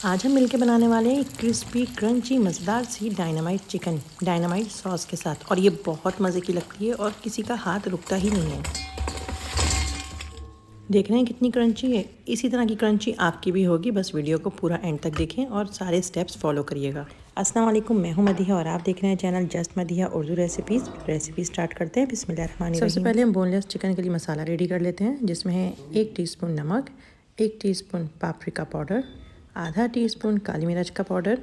आज हम मिलके बनाने वाले हैं एक क्रिस्पी क्रंची मज़ेदार सी डायनामाइट चिकन डायनामाइट सॉस के साथ। और ये बहुत मज़े की लगती है और किसी का हाथ रुकता ही नहीं है। देख रहे हैं कितनी क्रंची है। इसी तरह की क्रंची आपकी भी होगी, बस वीडियो को पूरा एंड तक देखें और सारे स्टेप्स फॉलो करिएगा। अस्सलाम वालेकुम, मैं हूं मदीहा और आप देख रहे हैं channel just Madiha Urdu recipe start करते हैं। बिस्मिल्लाहिर्रहमानिर्रहीम। सबसे पहले हम बोनलेस चिकन के लिए मसाला रेडी कर लेते हैं, जिसमें है 1 टीस्पून नमक, 1 टीस्पून पापरिका पाउडर, आधा टीस्पून काली मिर्च का पाउडर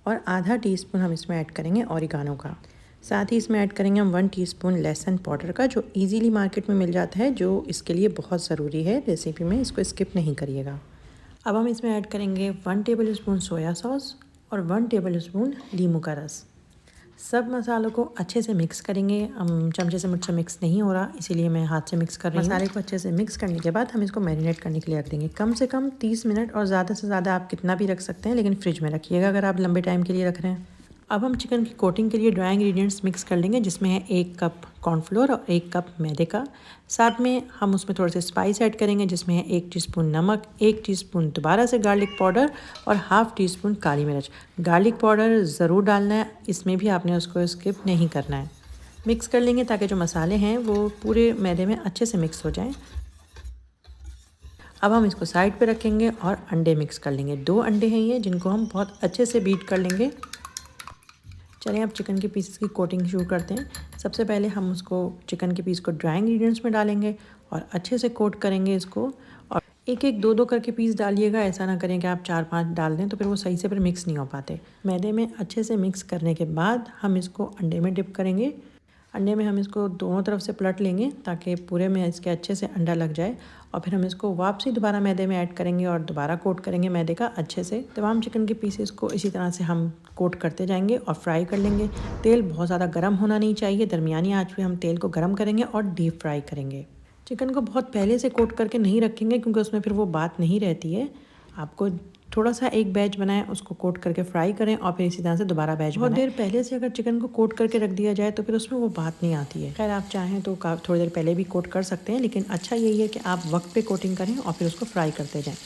और आधा टीस्पून हम इसमें ऐड करेंगे ऑरिगानो का। साथ ही इसमें ऐड करेंगे हम 1 टीस्पून लहसुन पाउडर का, जो इजीली मार्केट में मिल जाता है, जो इसके लिए बहुत ज़रूरी है रेसिपी में, इसको स्किप नहीं करिएगा। अब हम इसमें ऐड करेंगे 1 टेबल स्पून सोया सॉस और 1 टेबल स्पून नींबू का रस। सब मसालों को अच्छे से मिक्स करेंगे। हम चमचे से मुझसे मिक्स नहीं हो रहा, इसीलिए मैं हाथ से मिक्स कर रही हूँ। मसाले को अच्छे से मिक्स करने के बाद हम इसको मैरिनेट करने के लिए रख देंगे, कम से कम 30 मिनट, और ज़्यादा से ज़्यादा आप कितना भी रख सकते हैं, लेकिन फ्रिज में रखिएगा अगर आप लंबे टाइम के लिए रख रहे हैं। अब हम चिकन की कोटिंग के लिए ड्राई इंग्रेडिएंट्स मिक्स कर लेंगे, जिसमें है 1 कप कॉर्नफ्लोर और 1 कप मैदे का। साथ में हम उसमें थोड़े से स्पाइस ऐड करेंगे, जिसमें है 1 टीस्पून नमक, 1 टीस्पून दोबारा से गार्लिक पाउडर और हाफ़ टीस्पून काली मिर्च। गार्लिक पाउडर ज़रूर डालना है, इसमें भी आपने उसको स्किप नहीं करना है। मिक्स कर लेंगे ताकि जो मसाले हैं वो पूरे मैदे में अच्छे से मिक्स हो जाएँ। अब हम इसको साइड पे रखेंगे और अंडे मिक्स कर लेंगे। 2 अंडे हैं ये, जिनको हम बहुत अच्छे से बीट कर लेंगे। चलिए अब चिकन के पीसेस की कोटिंग शुरू करते हैं। सबसे पहले हम उसको चिकन के पीस को ड्राई इंग्रेडिएंट्स में डालेंगे और अच्छे से कोट करेंगे इसको। और एक एक दो करके पीस डालिएगा, ऐसा ना करें कि आप 4-5 डाल दें तो फिर वो सही से फिर मिक्स नहीं हो पाते। मैदे में अच्छे से मिक्स करने के बाद हम इसको अंडे में डिप करेंगे। अंडे में हम इसको दोनों तरफ से पलट लेंगे ताकि पूरे में इसके अच्छे से अंडा लग जाए, और फिर हम इसको वापसी दोबारा मैदे में ऐड करेंगे और दोबारा कोट करेंगे मैदे का अच्छे से। तमाम चिकन के पीसेस को इसी तरह से हम कोट करते जाएंगे और फ्राई कर लेंगे। तेल बहुत ज़्यादा गर्म होना नहीं चाहिए, दरमियानी आंच पे हम तेल को गर्म करेंगे और डीप फ्राई करेंगे। चिकन को बहुत पहले से कोट करके नहीं रखेंगे, क्योंकि उसमें फिर वो बात नहीं रहती है। आपको थोड़ा सा एक बैच बनाएं, उसको कोट करके फ्राई करें और फिर इसी तरह से दोबारा बैच बनाएं। बहुत देर पहले से अगर चिकन को कोट करके रख दिया जाए तो फिर उसमें वो बात नहीं आती है। खैर आप चाहें तो थोड़ी देर पहले भी कोट कर सकते हैं, लेकिन अच्छा यही है कि आप वक्त पे कोटिंग करें और फिर उसको फ्राई करते जाएं।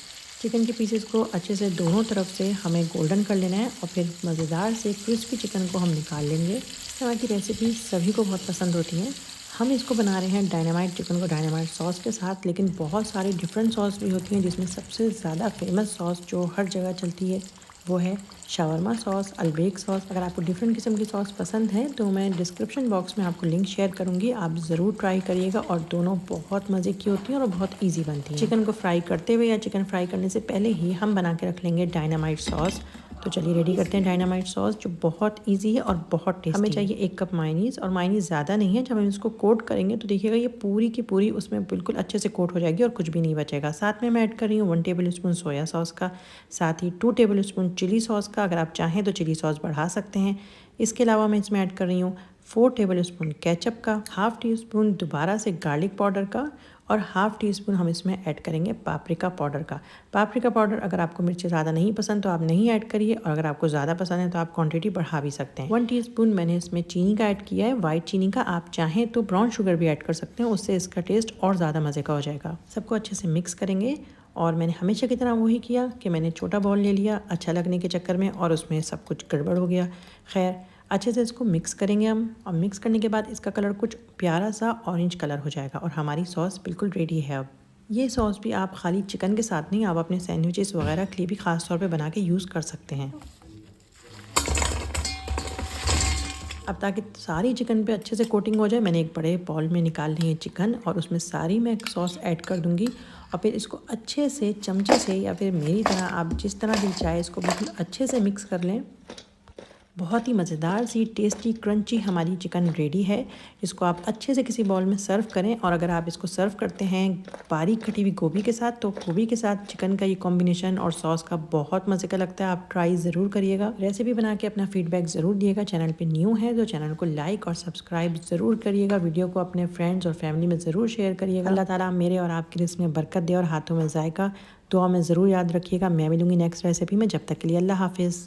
चिकन के पीसेस को अच्छे से दोनों तरफ से हमें गोल्डन कर लेना है और फिर मज़ेदार से क्रिस्पी चिकन को हम निकाल लेंगे। इस तरह की रेसिपी सभी को बहुत पसंद होती हैं। हम इसको बना रहे हैं डायनामाइट चिकन को डायनामाइट सॉस के साथ, लेकिन बहुत सारी डिफरेंट सॉस भी होती हैं, जिसमें सबसे ज़्यादा फेमस सॉस जो हर जगह चलती है वो है शावरमा सॉस, अलबेक सॉस। अगर आपको डिफरेंट किस्म की सॉस पसंद है तो मैं डिस्क्रिप्शन बॉक्स में आपको लिंक शेयर करूंगी, आप ज़रूर ट्राई करिएगा। और दोनों बहुत मज़े की होती हैं और बहुत ईजी बनती हैं। चिकन को फ्राई करते हुए या चिकन फ्राई करने से पहले ही हम बना के रख लेंगे डायनामाइट सॉस। तो चलिए रेडी करते हैं डायनामाइट सॉस, जो बहुत इजी है और बहुत टेस्टी। हमें चाहिए 1 कप मायोनीज़, और मायोनीज़ ज़्यादा नहीं है। जब हम इसको कोट करेंगे तो देखिएगा ये पूरी की पूरी उसमें बिल्कुल अच्छे से कोट हो जाएगी और कुछ भी नहीं बचेगा। साथ में मैं ऐड कर रही हूँ 1 टेबल स्पून सोया सॉस का, साथ ही 2 टेबल स्पून चिली सॉस का। अगर आप चाहें तो चिली सॉस बढ़ा सकते हैं। इसके अलावा मैं इसमें ऐड कर रही हूँ 4 टेबल स्पून केचप का, हाफ़ टी स्पून दोबारा से गार्लिक पाउडर का, और हाफ़ टी स्पून हम इसमें ऐड करेंगे पापरिका पाउडर का। पापरिका पाउडर अगर आपको मिर्ची ज़्यादा नहीं पसंद तो आप नहीं ऐड करिए, और अगर आपको ज़्यादा पसंद है तो आप क्वांटिटी बढ़ा भी सकते हैं। 1 टीस्पून मैंने इसमें चीनी का ऐड किया है, वाइट चीनी का। आप चाहें तो ब्राउन शुगर भी ऐड कर सकते हैं, उससे इसका टेस्ट और ज़्यादा मज़े का हो जाएगा। सबको अच्छे से मिक्स करेंगे, और मैंने हमेशा की तरह वही किया कि मैंने छोटा बाउल ले लिया अच्छा लगने के चक्कर में, और उसमें सब कुछ गड़बड़ हो गया। खैर अच्छे से इसको मिक्स करेंगे हम, और मिक्स करने के बाद इसका कलर कुछ प्यारा सा ऑरेंज कलर हो जाएगा और हमारी सॉस बिल्कुल रेडी है। अब ये सॉस भी आप खाली चिकन के साथ नहीं, आप अपने सैंडविचेस वगैरह के लिए भी ख़ास तौर पे बना के यूज़ कर सकते हैं। अब ताकि सारी चिकन पे अच्छे से कोटिंग हो जाए, मैंने एक बड़े बाउल में निकाल ली है चिकन, और उसमें सारी मैं सॉस ऐड कर दूंगी। और फिर इसको अच्छे से चमचे से, या फिर मेरी तरह आप जिस तरह दिल चाहे, इसको बिल्कुल अच्छे से मिक्स कर लें। बहुत ही मज़ेदार सी टेस्टी क्रंची हमारी चिकन रेडी है। इसको आप अच्छे से किसी बाउल में सर्व करें, और अगर आप इसको सर्व करते हैं बारीक कटी हुई गोभी के साथ, तो गोभी के साथ चिकन का ये कॉम्बिनेशन और सॉस का बहुत मज़े का लगता है। आप ट्राई ज़रूर करिएगा, रेसिपी बना के अपना फीडबैक ज़रूर दिएगा। चैनल पे न्यू है तो चैनल को लाइक और सब्सक्राइब ज़रूर करिएगा। वीडियो को अपने फ्रेंड्स और फैमिली में ज़रूर शेयर करिएगा। अल्लाह ताला मेरे और आपकी रिस्क में बरकत दे और हाथों में जायका। दुआ में ज़रूर याद रखिएगा। मैं मिलूँगी नेक्स्ट रेसिपी में, जब तक के लिए अल्लाह हाफिज़।